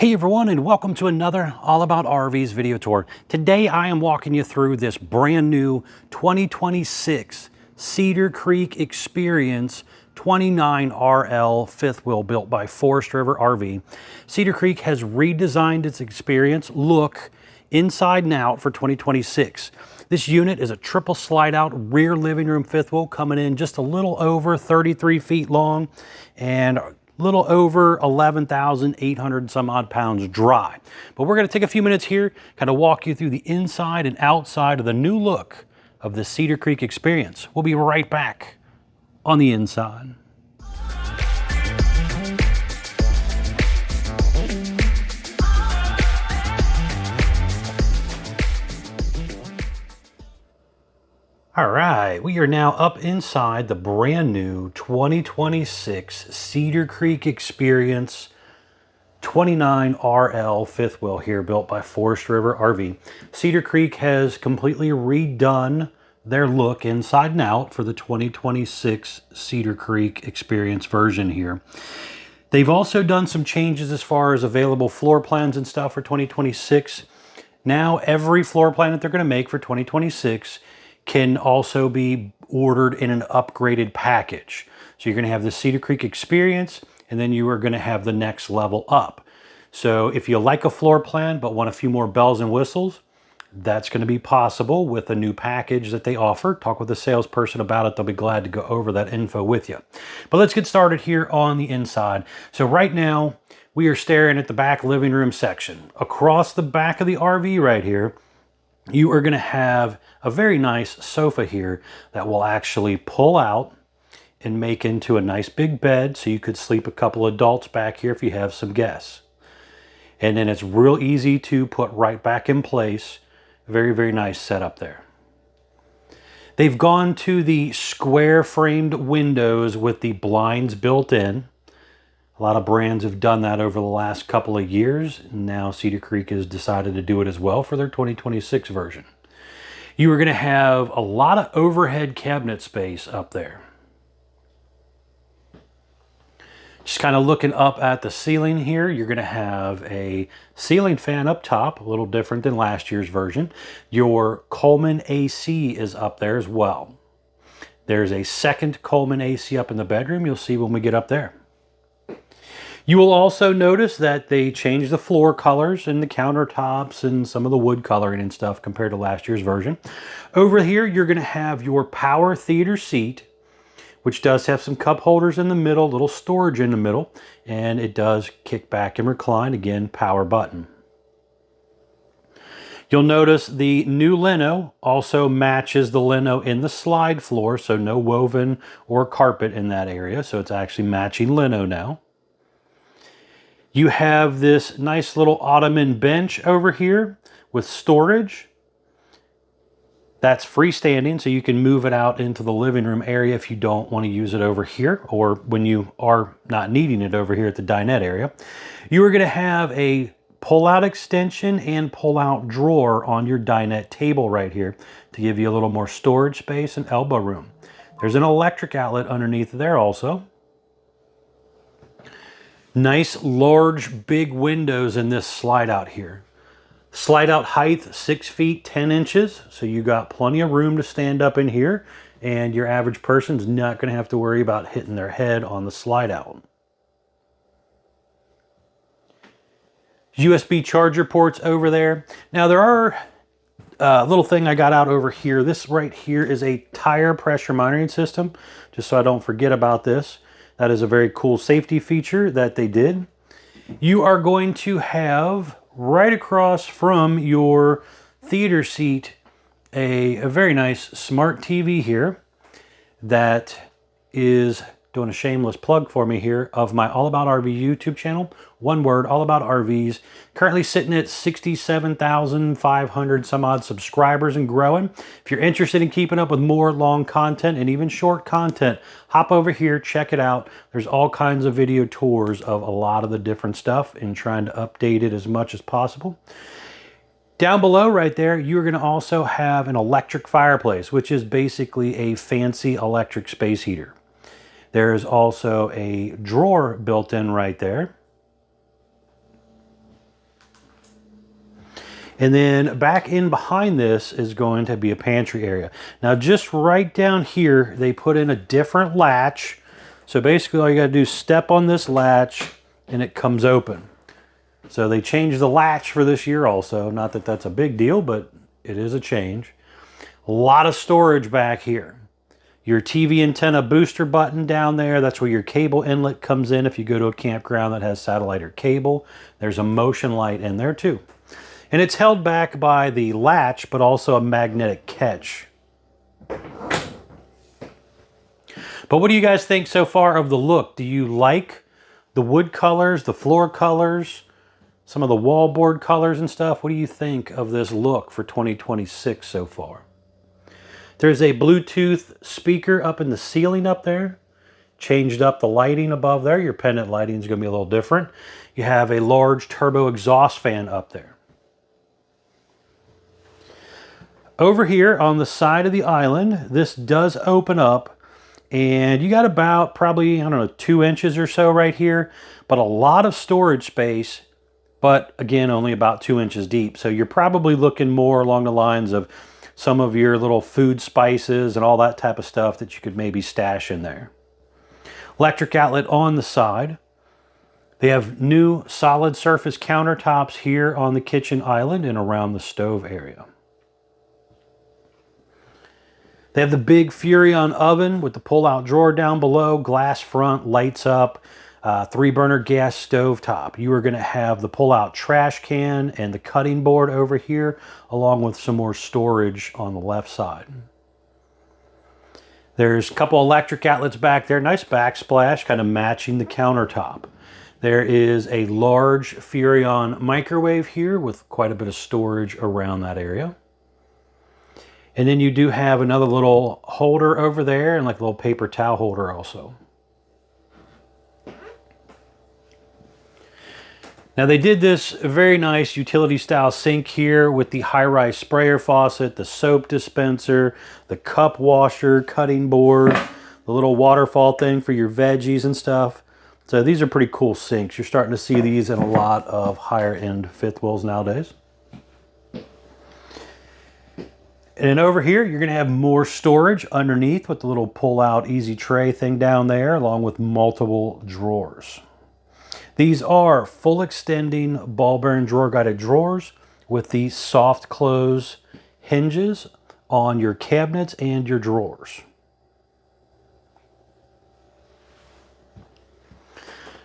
Hey everyone, and welcome to another All About RVs video tour. Today I am walking you through this brand new 2026 Cedar Creek Experience 29RL fifth wheel built by Forestriver RV. Cedar Creek has redesigned its Experience look inside and out for 2026. This unit is a triple slide out rear living room fifth wheel, coming in just a little over 33 feet long and little over 11,800 some odd pounds dry. But we're going to take a few minutes here, kind of walk you through the inside and outside of the new look of the Cedar Creek Experience. We'll be right back on the inside. All right, we are now up inside the brand new 2026 Cedar Creek Experience 29RL fifth wheel here, built by Forestriver RV. Cedar Creek has completely redone their look inside and out for the 2026 Cedar Creek Experience version here. They've also done some changes as far as available floor plans and stuff for 2026. Now every floor plan that they're going to make for 2026 can also be ordered in an upgraded package. So you're going to have the Cedar Creek Experience, and then you are going to have the next level up. So if you like a floor plan but want a few more bells and whistles, that's going to be possible with a new package that they offer. Talk with the salesperson about it. They'll be glad to go over that info with you. But let's get started here on the inside. So right now we are staring at the back living room section. Across the back of the RV right here, you are going to have a very nice sofa here that will actually pull out and make into a nice big bed, so you could sleep a couple adults back here if you have some guests. And then it's real easy to put right back in place. Very, very nice setup there. They've gone to the square framed windows with the blinds built in. A lot of brands have done that over the last couple of years. Now Cedar Creek has decided to do it as well for their 2026 version. You are going to have a lot of overhead cabinet space up there. Just kind of looking up at the ceiling here, you're going to have a ceiling fan up top, a little different than last year's version. Your Coleman AC is up there as well. There's a second Coleman AC up in the bedroom. You'll see when we get up there. You will also notice that they changed the floor colors and the countertops and some of the wood coloring and stuff compared to last year's version. Over here, you're going to have your power theater seat, which does have some cup holders in the middle, little storage in the middle, and it does kick back and recline. Again, power button. You'll notice the new lino also matches the lino in the slide floor, so no woven or carpet in that area, so it's actually matching lino now. You have this nice little ottoman bench over here with storage. That's freestanding, so you can move it out into the living room area if you don't want to use it over here, or when you are not needing it over here at the dinette area. You are going to have a pull-out extension and pull-out drawer on your dinette table right here to give you a little more storage space and elbow room. There's an electric outlet underneath there also. Nice, large, big windows in this slide out here. Slide out height, 6 feet, 10 inches. So you got plenty of room to stand up in here, and your average person's not going to have to worry about hitting their head on the slide out. USB charger ports over there. Now there are a little thing I got out over here. This right here is a tire pressure monitoring system, just so I don't forget about this. That is a very cool safety feature that they did. You are going to have right across from your theater seat a very nice smart TV here that is doing a shameless plug for me here of my All About RV YouTube channel. One word, All About RVs. Currently sitting at 67,500 some odd subscribers and growing. If you're interested in keeping up with more long content and even short content, hop over here, check it out. There's all kinds of video tours of a lot of the different stuff and trying to update it as much as possible. Down below right there, you're going to also have an electric fireplace, which is basically a fancy electric space heater. There is also a drawer built in right there. And then back in behind this is going to be a pantry area. Now just right down here, they put in a different latch. So basically all you gotta do is step on this latch and it comes open. So they changed the latch for this year also. Not that that's a big deal, but it is a change. A lot of storage back here. Your TV antenna booster button down there, that's where your cable inlet comes in if you go to a campground that has satellite or cable. There's a motion light in there too. And it's held back by the latch, but also a magnetic catch. But what do you guys think so far of the look? Do you like the wood colors, the floor colors, some of the wallboard colors and stuff? What do you think of this look for 2026 so far? There's a Bluetooth speaker up in the ceiling up there. Changed up the lighting above there. Your pendant lighting is going to be a little different. You have a large turbo exhaust fan up there. Over here on the side of the island, this does open up and you got about probably, I don't know, 2 inches or so right here, but a lot of storage space, but again, only about 2 inches deep. So you're probably looking more along the lines of some of your little food spices and all that type of stuff that you could maybe stash in there. Electric outlet on the side. They have new solid surface countertops here on the kitchen island and around the stove area. They have the big Furrion oven with the pull-out drawer down below, glass front, lights up, 3-burner gas stove top. You are going to have the pull-out trash can and the cutting board over here, along with some more storage on the left side. There's a couple electric outlets back there. Nice backsplash, kind of matching the countertop. There is a large Furrion microwave here with quite a bit of storage around that area. And then you do have another little holder over there and like a little paper towel holder also. Now they did this very nice utility style sink here with the high-rise sprayer faucet, the soap dispenser, the cup washer, cutting board, the little waterfall thing for your veggies and stuff. So these are pretty cool sinks. You're starting to see these in a lot of higher end fifth wheels nowadays. And then over here, you're going to have more storage underneath with the little pull-out easy tray thing down there, along with multiple drawers. These are full extending ball bearing drawer guided drawers with the soft close hinges on your cabinets and your drawers.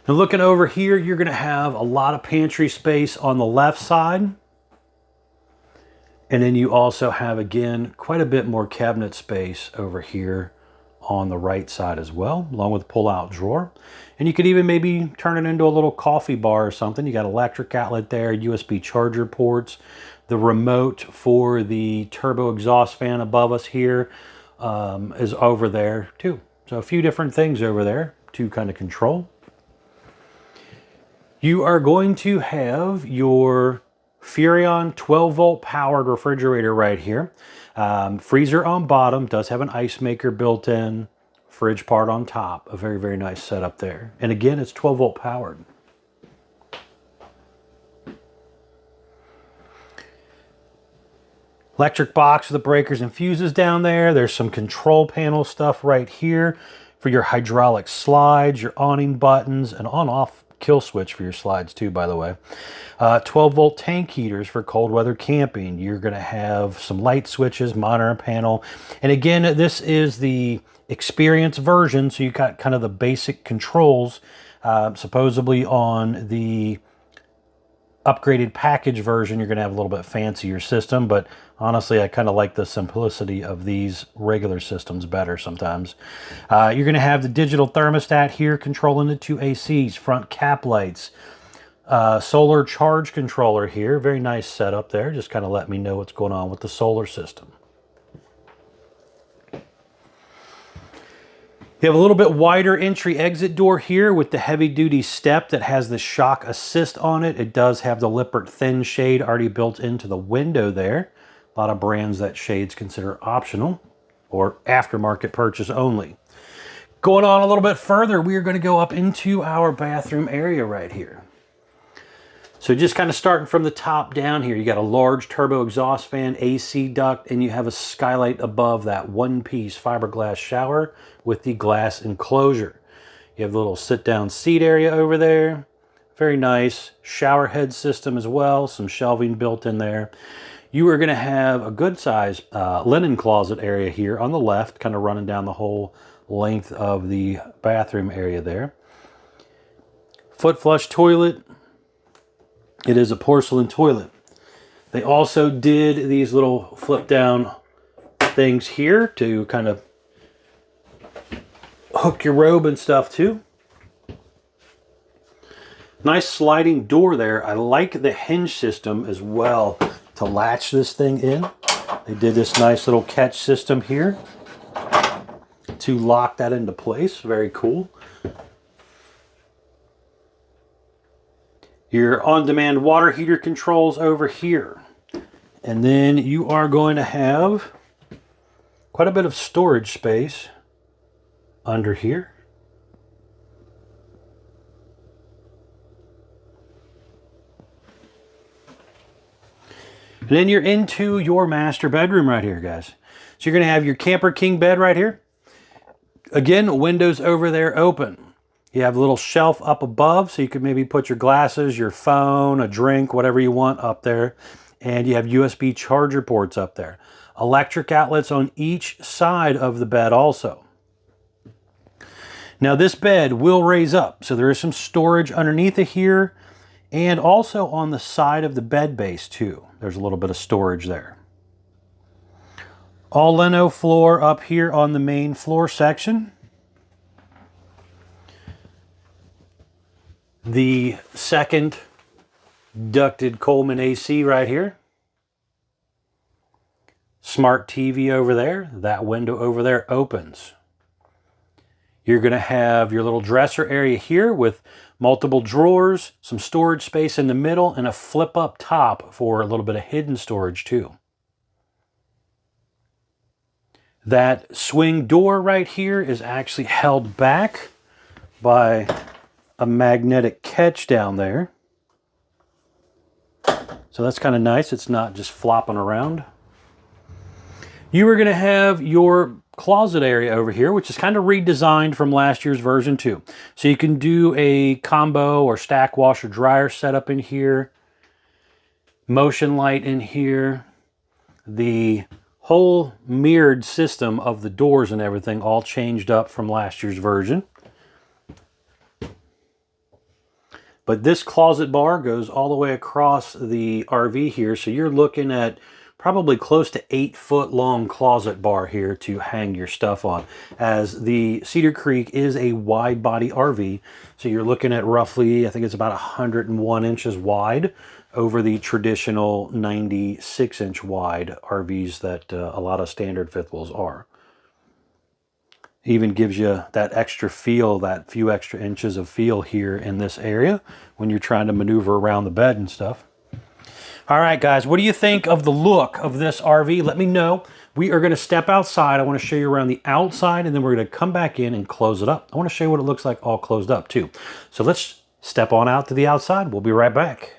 Now looking over here, you're going to have a lot of pantry space on the left side. And then you also have, again, quite a bit more cabinet space over here on the right side as well, along with a pull-out drawer. And you could even maybe turn it into a little coffee bar or something. You got electric outlet there, USB charger ports, the remote for the turbo exhaust fan above us here is over there too. So a few different things over there to kind of control. You are going to have your Furrion 12-volt powered refrigerator right here. Freezer on bottom, does have an ice maker built in, fridge part on top. A very, very nice setup there. And again, it's 12-volt powered. Electric box with the breakers and fuses down there. There's some control panel stuff right here for your hydraulic slides, your awning buttons, and on-off kill switch for your slides too, by the way. 12-volt tank heaters for cold weather camping. You're going to have some light switches, monitor panel. And again, this is the Experience version, so you got kind of the basic controls. Supposedly on the upgraded package version, you're going to have a little bit fancier system, but honestly, I kind of like the simplicity of these regular systems better sometimes. You're going to have the digital thermostat here controlling the 2 ACs, front cap lights, solar charge controller here. Very nice setup there. Just kind of let me know what's going on with the solar system. You have a little bit wider entry exit door here with the heavy duty step that has the shock assist on it. It does have the Lippert thin shade already built into the window there. A lot of brands that shades consider optional or aftermarket purchase only. Going on a little bit further, we are going to go up into our bathroom area right here. So just kind of starting from the top down here, you got a large turbo exhaust fan, AC duct, and you have a skylight above that one-piece fiberglass shower with the glass enclosure. You have the little sit-down seat area over there. Very nice. Shower head system as well. Some shelving built in there. You are going to have a good size linen closet area here on the left, kind of running down the whole length of the bathroom area there. Foot flush toilet. It is a porcelain toilet. They also did these little flip down things here to kind of hook your robe and stuff too. Nice sliding door there. I like the hinge system as well to latch this thing in. They did this nice little catch system here to lock that into place. Very cool. Your on-demand water heater controls over here. And then you are going to have quite a bit of storage space under here. And then you're into your master bedroom right here, guys. So you're going to have your Camper King bed right here. Again, windows over there open. You have a little shelf up above, so you could maybe put your glasses, your phone, a drink, whatever you want up there. And you have USB charger ports up there. Electric outlets on each side of the bed also. Now this bed will raise up, so there is some storage underneath it here, and also on the side of the bed base too. There's a little bit of storage there. All lino floor up here on the main floor section. The second ducted Coleman AC right here. Smart TV over there. That window over there opens. You're going to have your little dresser area here with multiple drawers, some storage space in the middle, and a flip up top for a little bit of hidden storage too. That swing door right here is actually held back by a magnetic catch down there. So that's kind of nice. It's not just flopping around. You are going to have your closet area over here, which is kind of redesigned from last year's version too. So you can do a combo or stack washer dryer setup in here. Motion light in here. The whole mirrored system of the doors and everything all changed up from last year's version. But this closet bar goes all the way across the RV here. So you're looking at probably close to 8-foot long closet bar here to hang your stuff on, as the Cedar Creek is a wide body RV. So you're looking at roughly, I think it's about 101 inches wide over the traditional 96-inch wide RVs that a lot of standard fifth wheels are. Even gives you that extra feel, that few extra inches of feel here in this area when you're trying to maneuver around the bed and stuff. All right, guys, what do you think of the look of this RV? Let me know. We are going to step outside. I want to show you around the outside, and then we're going to come back in and close it up. I want to show you what it looks like all closed up too. So let's step on out to the outside. We'll be right back.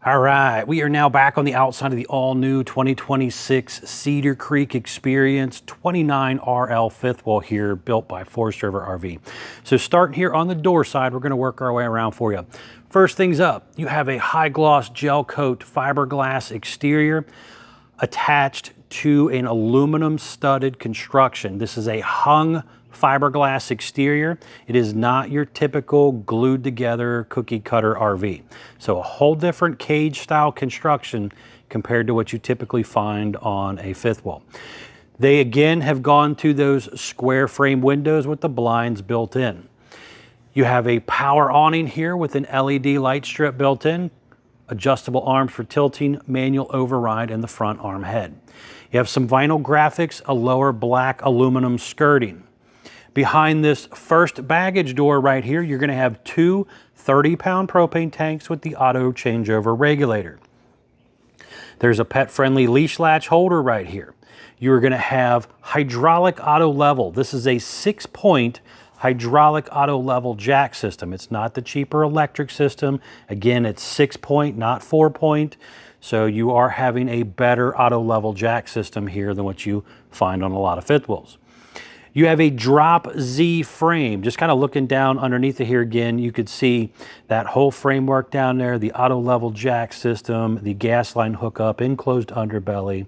All right, we are now back on the outside of the all-new 2026 Cedar Creek Experience 29RL fifth wheel here, built by Forestriver RV. So starting here on the door side, we're going to work our way around for you. First things up, you have a high-gloss gel coat fiberglass exterior attached to an aluminum studded construction. This is a hung fiberglass exterior. It is not your typical glued together cookie cutter RV. So a whole different cage style construction compared to what you typically find on a fifth wheel. They again have gone to those square frame windows with the blinds built in. You have a power awning here with an LED light strip built in, adjustable arms for tilting, manual override, and the front arm head. You have some vinyl graphics, a lower black aluminum skirting. Behind this first baggage door right here, you're going to have two 30-pound propane tanks with the auto changeover regulator. There's a pet-friendly leash latch holder right here. You're going to have hydraulic auto level. This is a 6-point hydraulic auto level jack system. It's not the cheaper electric system. Again, it's 6-point, not 4-point. So you are having a better auto level jack system here than what you find on a lot of fifth wheels. You have a drop Z frame. Just kind of looking down underneath it here again, you could see that whole framework down there, the auto level jack system, the gas line hookup, enclosed underbelly.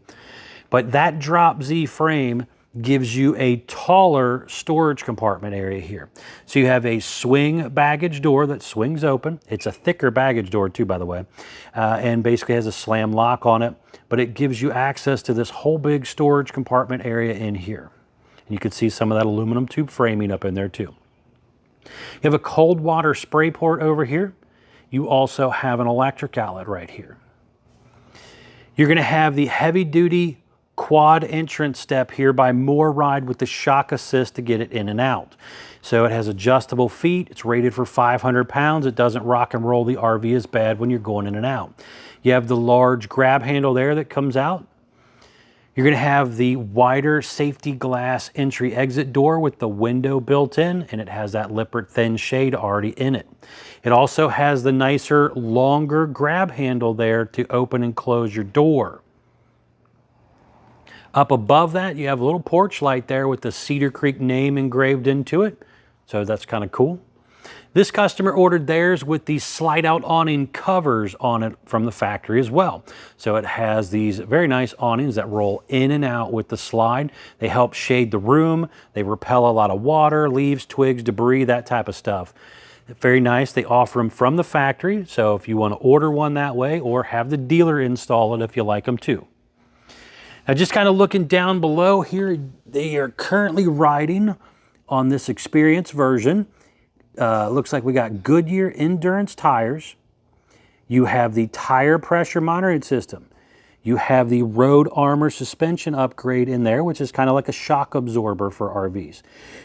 But that drop Z frame gives you a taller storage compartment area here. So you have a swing baggage door that swings open. It's a thicker baggage door too, by the way, and basically has a slam lock on it, but it gives you access to this whole big storage compartment area in here. And you can see some of that aluminum tube framing up in there too. You have a cold water spray port over here. You also have an electric outlet right here. You're going to have the heavy duty quad entrance step here by MoreRide with the shock assist to get it in and out. So it has adjustable feet. It's rated for 500 pounds. It doesn't rock and roll the RV as bad when you're going in and out. You have the large grab handle there that comes out. You're going to have the wider safety glass entry exit door with the window built in, and it has that Lippert thin shade already in it. It also has the nicer, longer grab handle there to open and close your door. Up above that, you have a little porch light there with the Cedar Creek name engraved into it. So that's kind of cool. This customer ordered theirs with the slide out awning covers on it from the factory as well. So it has these very nice awnings that roll in and out with the slide. They help shade the room. They repel a lot of water, leaves, twigs, debris, that type of stuff. Very nice. They offer them from the factory. So if you want to order one that way, or have the dealer install it if you like them too. Now just kind of looking down below here, they are currently riding on this Experience version. Looks like we got Goodyear Endurance tires. You have the tire pressure monitoring system. You have the Road Armor suspension upgrade in there, which is kind of like a shock absorber for RVs.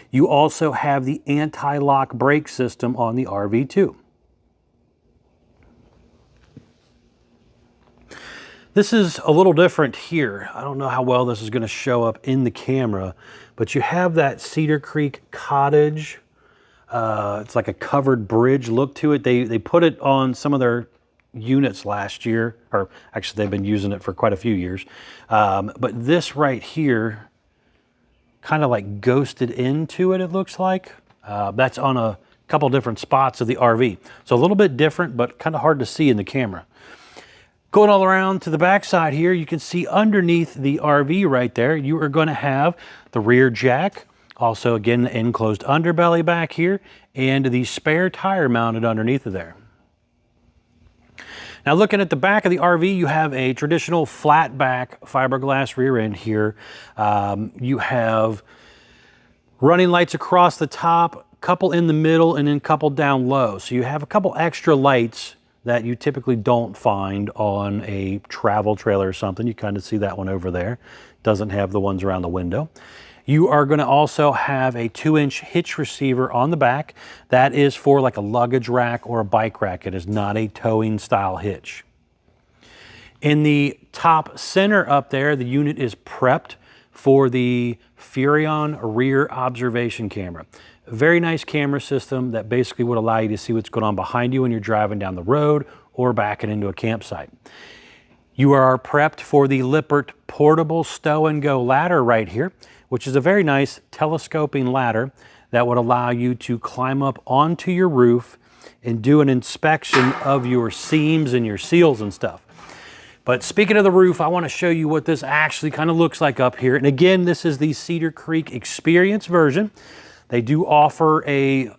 You also have the anti-lock brake system on the RV too. This is a little different here. I don't know how well this is going to show up in the camera, but you have that Cedar Creek cottage. It's like a covered bridge look to it. They put it on some of their units last year, or actually they've been using it for quite a few years. But this right here kind of like ghosted into it, it looks like. That's on a couple different spots of the RV. So a little bit different, but kind of hard to see in the camera. Going all around to the back side here, you can see underneath the RV right there, you are going to have the rear jack. Also, again, the enclosed underbelly back here, and the spare tire mounted underneath of there. Now, looking at the back of the RV, you have a traditional flat back fiberglass rear end here. You have running lights across the top, couple in the middle, and then couple down low. So you have a couple extra lights that you typically don't find on a travel trailer or something. You kind of see that one over there. Doesn't have the ones around the window. You are going to also have a 2-inch hitch receiver on the back. That is for like a luggage rack or a bike rack. It is not a towing style hitch. In the top center up there, the unit is prepped for the Furrion rear observation camera. A very nice camera system that basically would allow you to see what's going on behind you when you're driving down the road or backing into a campsite. You are prepped for the Lippert portable stow and go ladder right here, which is a very nice telescoping ladder that would allow you to climb up onto your roof and do an inspection of your seams and your seals and stuff. But speaking of the roof, I want to show you what this actually kind of looks like up here. And again, this is the Cedar Creek Experience version. They do offer a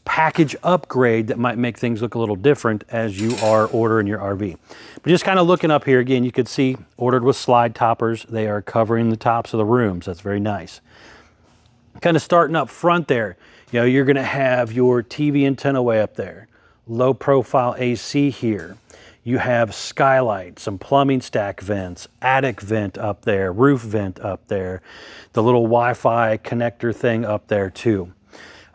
package upgrade that might make things look a little different as you are ordering your RV. But just kind of looking up here again, you can see ordered with slide toppers. They are covering the tops of the rooms. That's very nice. Kind of starting up front there, you know, you're going to have your TV antenna way up there, low profile AC here. You have skylight, some plumbing stack vents, attic vent up there, roof vent up there, the little Wi-Fi connector thing up there too.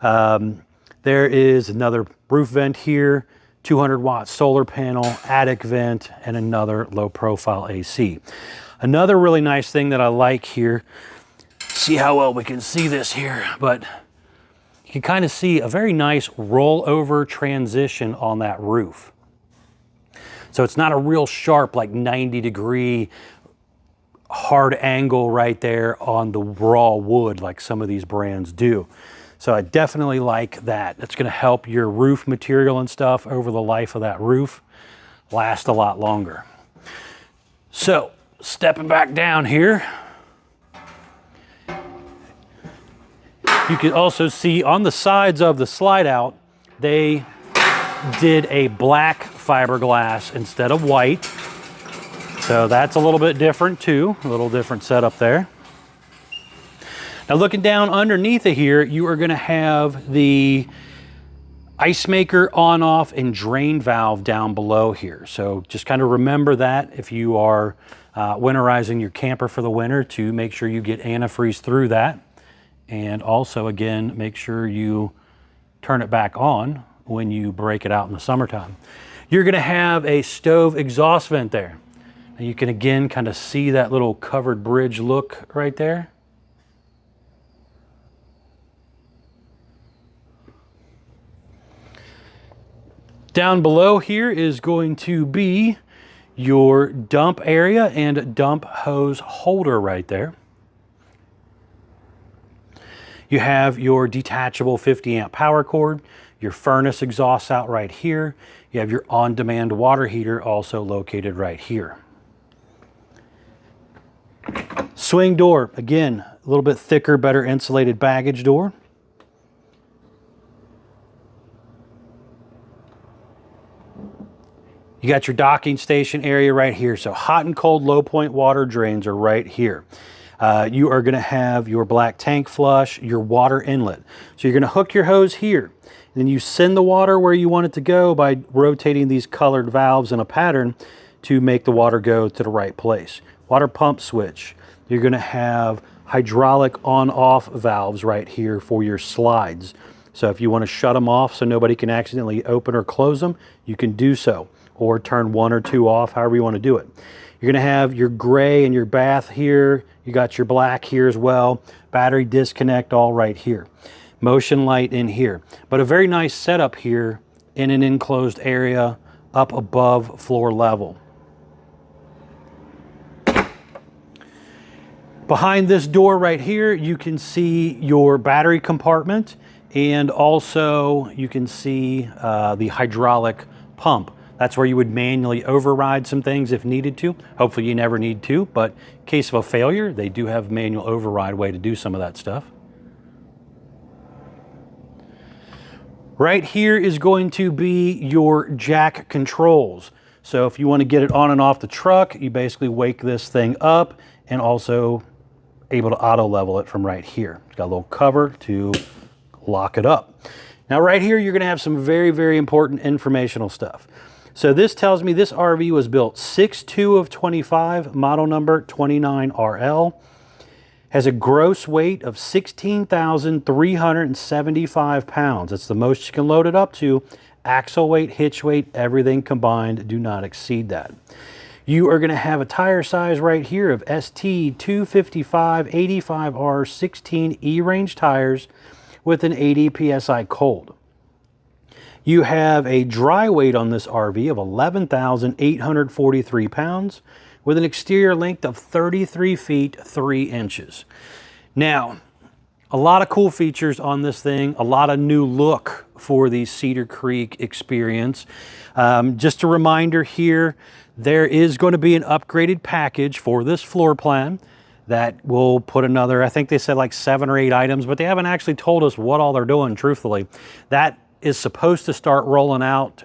There is another roof vent here, 200 watt solar panel, attic vent, and another low profile AC. Another really nice thing that I like here, see how well we can see this here, but you can kind of see a very nice rollover transition on that roof. So it's not a real sharp, like 90-degree hard angle right there on the raw wood like some of these brands do. So I definitely like that. That's going to help your roof material and stuff over the life of that roof last a lot longer. So stepping back down here, you can also see on the sides of the slide out, they did a black fiberglass instead of white. So that's a little bit different too, a little different setup there. Now looking down underneath of here, you are going to have the ice maker on off and drain valve down below here. So just kind of remember that if you are winterizing your camper for the winter, to make sure you get antifreeze through that. And also, again, make sure you turn it back on when you break it out in the summertime. You're going to have a stove exhaust vent there. Now you can again kind of see that little covered bridge look right there. Down below here is going to be your dump area and dump hose holder right there. You have your detachable 50 amp power cord, your furnace exhaust out right here. You have your on-demand water heater also located right here. Swing door, again, a little bit thicker, better insulated baggage door. You got your docking station area right here. So hot and cold low point water drains are right here. You are going to have your black tank flush, your water inlet. So you're going to hook your hose here. And then you send the water where you want it to go by rotating these colored valves in a pattern to make the water go to the right place. Water pump switch. You're going to have hydraulic on-off valves right here for your slides. So if you want to shut them off so nobody can accidentally open or close them, you can do so. Or turn one or two off, however you want to do it. You're going to have your gray and your bath here. You got your black here as well. Battery disconnect all right here. Motion light in here. But a very nice setup here in an enclosed area up above floor level. Behind this door right here, you can see your battery compartment, and also you can see the hydraulic pump. That's where you would manually override some things if needed to. Hopefully you never need to, but in case of a failure, they do have a manual override way to do some of that stuff. Right here is going to be your jack controls. So if you want to get it on and off the truck, you basically wake this thing up, and also able to auto level it from right here. It's got a little cover to lock it up. Now right here, you're going to have some very, very important informational stuff. So this tells me this RV was built 6/2 of 25, model number 29RL. Has a gross weight of 16,375 pounds. That's the most you can load it up to. Axle weight, hitch weight, everything combined, do not exceed that. You are going to have a tire size right here of ST 255 85R 16 E-range tires with an 80 PSI cold. You have a dry weight on this RV of 11,843 pounds with an exterior length of 33 feet 3 inches. Now, a lot of cool features on this thing, a lot of new look for the Cedar Creek Experience. Just a reminder here, there is going to be an upgraded package for this floor plan that will put another, I think they said like 7 or 8 items, but they haven't actually told us what all they're doing, truthfully. That is supposed to start rolling out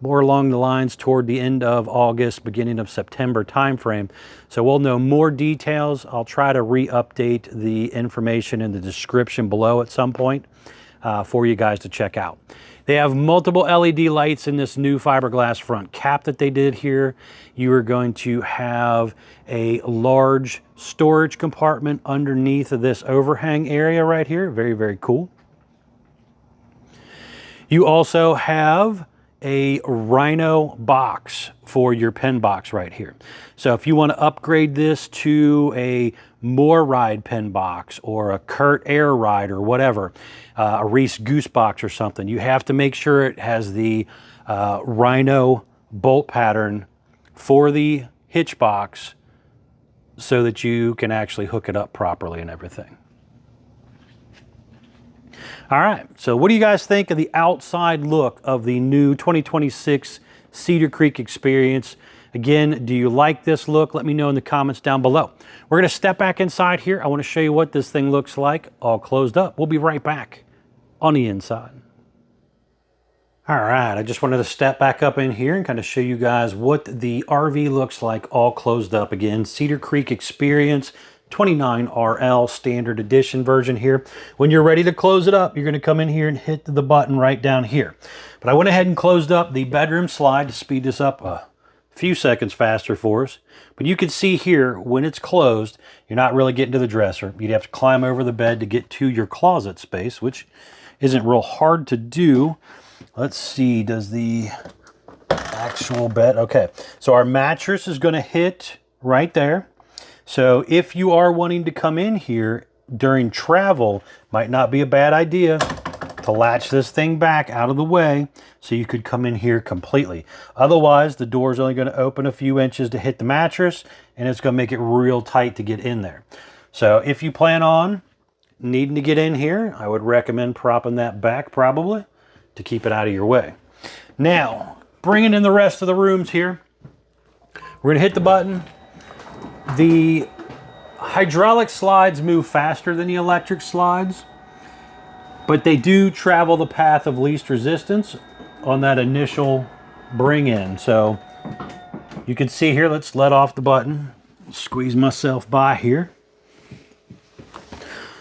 more along the lines toward the end of August, beginning of September timeframe. So we'll know more details. I'll try to re-update the information in the description below at some point for you guys to check out. They have multiple LED lights in this new fiberglass front cap that they did here. You are going to have a large storage compartment underneath of this overhang area right here. Very, very cool. You also have a Rhino box for your pen box right here. So if you want to upgrade this to a More Ride pen box or a Kurt Air Ride or whatever, a Reese Goose box or something, you have to make sure it has the Rhino bolt pattern for the hitch box so that you can actually hook it up properly and everything. All right, so what do you guys think of the outside look of the new 2026 Cedar Creek Experience? Again, do you like this look? Let me know in the comments down below. We're gonna step back inside here. I wanna show you what this thing looks like all closed up. We'll be right back on the inside. All right, I just wanted to step back up in here and kind of show you guys what the RV looks like all closed up. Again, Cedar Creek Experience 29RL standard edition version here. When you're ready to close it up, you're going to come in here and hit the button right down here. But I went ahead and closed up the bedroom slide to speed this up a few seconds faster for us. But you can see here, when it's closed, you're not really getting to the dresser. You'd have to climb over the bed to get to your closet space, which isn't real hard to do. Let's see, does the actual bed, okay. So our mattress is going to hit right there. So if you are wanting to come in here during travel, might not be a bad idea to latch this thing back out of the way so you could come in here completely. Otherwise, the door is only going to open a few inches to hit the mattress, and it's going to make it real tight to get in there. So if you plan on needing to get in here, I would recommend propping that back probably to keep it out of your way. Now, bringing in the rest of the rooms here, we're going to hit the button. The hydraulic slides move faster than the electric slides, but they do travel the path of least resistance on that initial bring in. So you can see here, let's let off the button, squeeze myself by here.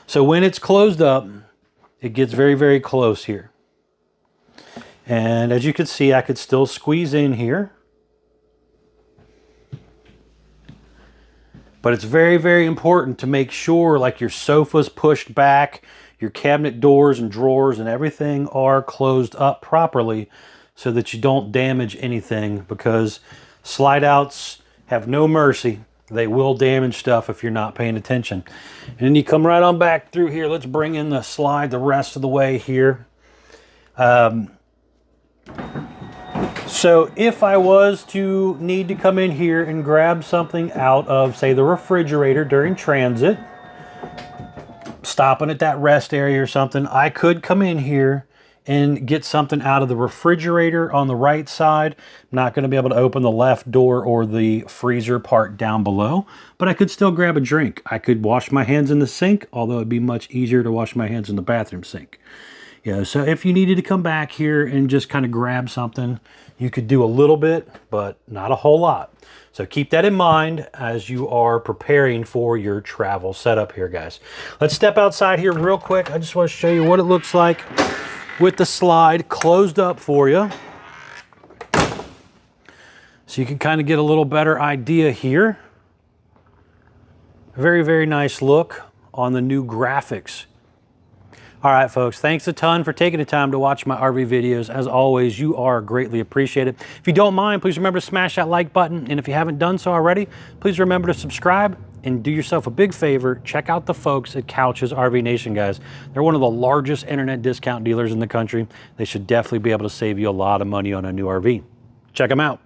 So when it's closed up, it gets very, very close here. And as you can see, I could still squeeze in here. But it's very, very important to make sure like your sofa's pushed back, your cabinet doors and drawers and everything are closed up properly so that you don't damage anything, because slide outs have no mercy. They will damage stuff if you're not paying attention. And then you come right on back through here. Let's bring in the slide the rest of the way here. So if I was to need to come in here and grab something out of, say, the refrigerator during transit, stopping at that rest area or something, I could come in here and get something out of the refrigerator on the right side. I'm not going to be able to open the left door or the freezer part down below, but I could still grab a drink. I could wash my hands in the sink, although it'd be much easier to wash my hands in the bathroom sink. Yeah, so if you needed to come back here and just kind of grab something, you could do a little bit, but not a whole lot. So keep that in mind as you are preparing for your travel setup here, guys. Let's step outside here real quick. I just want to show you what it looks like with the slide closed up for you. So you can kind of get a little better idea here. Very, very nice look on the new graphics. All right, folks, thanks a ton for taking the time to watch my RV videos. As always, you are greatly appreciated. If you don't mind, please remember to smash that like button. And if you haven't done so already, please remember to subscribe and do yourself a big favor. Check out the folks at Couch's RV Nation, guys. They're one of the largest internet discount dealers in the country. They should definitely be able to save you a lot of money on a new RV. Check them out.